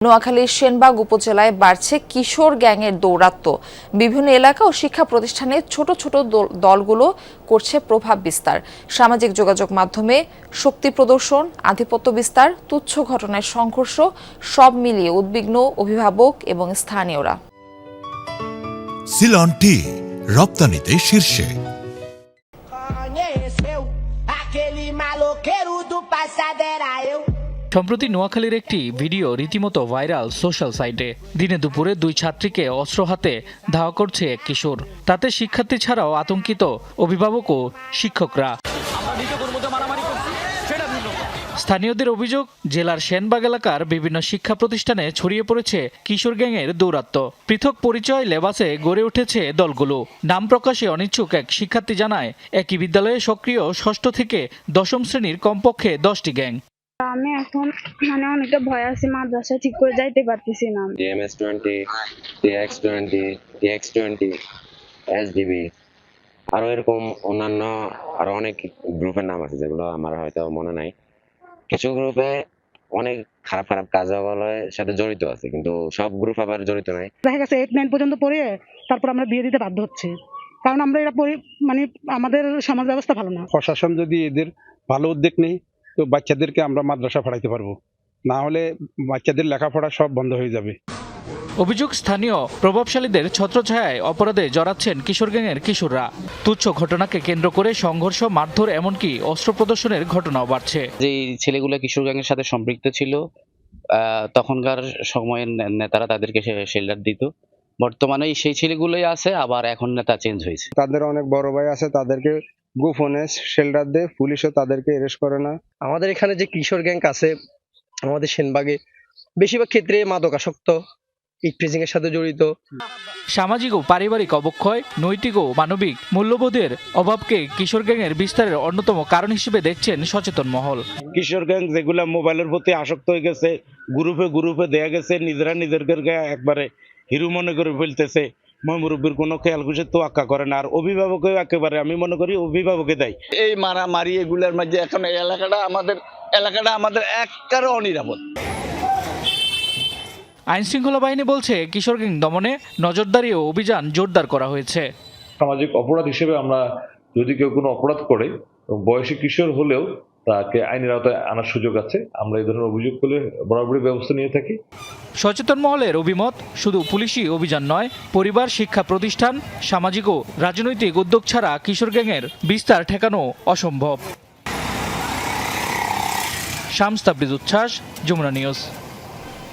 নোয়াখালীর সেনবাগ উপজেলায় বাড়ছে কিশোর গ্যাংয়ের দৌরাত্ম্য। বিভিন্ন এলাকা ও শিক্ষা প্রতিষ্ঠানে ছোট ছোট দলগুলো করছে প্রভাব বিস্তার। সামাজিক যোগাযোগ মাধ্যমে শক্তি প্রদর্শন, আধিপত্য বিস্তার, তুচ্ছ ঘটনায় সংঘর্ষ, সব মিলিয়ে উদ্বিগ্ন অভিভাবক এবং স্থানীয়রা। সিলন টি রপ্তানিতে শীর্ষে। সম্প্রতি নোয়াখালীর একটি ভিডিও রীতিমতো ভাইরাল সোশ্যাল সাইটে। দিনে দুপুরে দুই ছাত্রীকে অস্ত্র হাতে ধাওয়া করছে এক কিশোর। তাতে শিক্ষার্থী ছাড়াও আতঙ্কিত অভিভাবক ও শিক্ষকরা। স্থানীয়দের অভিযোগ, জেলার সেনবাগ এলাকার বিভিন্ন শিক্ষা প্রতিষ্ঠানে ছড়িয়ে পড়েছে কিশোর গ্যাংয়ের দৌরাত্ম্য। পৃথক পরিচয় লেবাসে গড়ে উঠেছে দলগুলো। নাম প্রকাশে অনিচ্ছুক এক শিক্ষার্থী জানায়, একই বিদ্যালয়ে সক্রিয় ৬ষ্ঠ থেকে ১০ম শ্রেণীর কমপক্ষে ১০টি গ্যাং। আমি এখন অনেকটা ভয় আছি, মাদ্রাসায় ঠিক করে যাইতে পারতেছি না। DMS-20, TX-20, TX-20, SDB, আরো এরকম অন্যান্য আরো অনেক গ্রুপের নাম আছে যেগুলো আমার হয়তো মনে নাই। কিছু গ্রুপে অনেক খারাপ খারাপ কার্যকলাপের সাথে জড়িত আছে, কিন্তু সব গ্রুপ আবার জড়িত নাই। দেখা গেছে 8-9 পর্যন্ত পড়ে তারপর আমরা বিয়ে দিতে বাধ্য হচ্ছে, কারণ আমরা এটা আমাদের সমাজ ব্যবস্থা ভালো না। প্রশাসন যদি এদের ভালো উদ্যোগ নেই তো বাচ্চাদেরকে আমরা মাদ্রাসা পড়াইতে পারবো, না হলে বাচ্চাদের লেখাপড়া সব বন্ধ হয়ে যাবে। অভিযোগ, স্থানীয় প্রভাবশালীদের ছত্রছায়ায় অপরাধে জড়াচ্ছেন কিশোর গ্যাংয়ের কিশোররা। তুচ্ছ ঘটনাকে কেন্দ্র করে সংঘর্ষ, মারধর, এমনকি অস্ত্র প্রদর্শনের ঘটনাও বাড়ছে। যে ছেলেগুলো কিশোর গ্যাংয়ের সাথে সম্পৃক্ত ছিল, তখনকার সময়ের নেতারা তাদেরকে শেল্টার দিত। বর্তমানে সেই ছেলেগুলোই আছে, আবার এখন নেতা চেঞ্জ হয়েছে। তাদের অনেক বড় ভাই আছে, তাদেরকে গোপনে শেল্টার দেয়, পুলিশও তাদেরকে অ্যারেস্ট করে না। আমাদের এখানে যে কিশোর গ্যাং আছে আমাদের সেনবাগে, বেশিরভাগ ক্ষেত্রে মাদকাসক্ত, ইফটিজিং এর সাথে জড়িত। সামাজিক ও পারিবারিক অবক্ষয়, নৈতিক ও মানবিক মূল্যবোধের অভাবকে কিশোর গ্যাংয়ের বিস্তারের অন্যতম কারণ হিসেবে দেখছেন সচেতন মহল। কিশোর গ্যাং যেগুলা মোবাইলের প্রতি আসক্ত হয়ে গেছে, গ্রুপে দেয়া গেছে, নিজেরা নিজেদেরকে একবারে হিরো মনে করে ফেলতেছে। মুরব্বীর কোনো খেয়াল খুশি তোয়াক্কা করে না, আর অভিভাবকেও একেবারে আমি মনে করি অভিভাবকে দেয়। এই মারামারি এগুলোর মধ্যে এখন এই এলাকাটা আমাদের একেবারে অনিরাপদ। আইনশৃঙ্খলা বাহিনী বলছে, কিশোর গ্যাং দমনে নজরদারি ও অভিযান জোরদার করা হয়েছে। সামাজিক অপরাধ হিসেবে আমরা যদি কেউ কোনো অপরাধ করে, বয়সী কিশোর হলেও তাকে আইনের আওতায় আনার সুযোগ আছে। আমরা এই ধরনের অভিযোগ করলে বরাবরই ব্যবস্থা নিয়ে থাকি। সচেতন মহলের অভিমত, শুধু পুলিশি অভিযান নয়, পরিবার, শিক্ষা প্রতিষ্ঠান, সামাজিক ও রাজনৈতিক উদ্যোগ ছাড়া কিশোর গ্যাংয়ের বিস্তার ঠেকানো অসম্ভব। শামস তাবরিজ উচ্ছ্বাস, যমুনা নিউজ।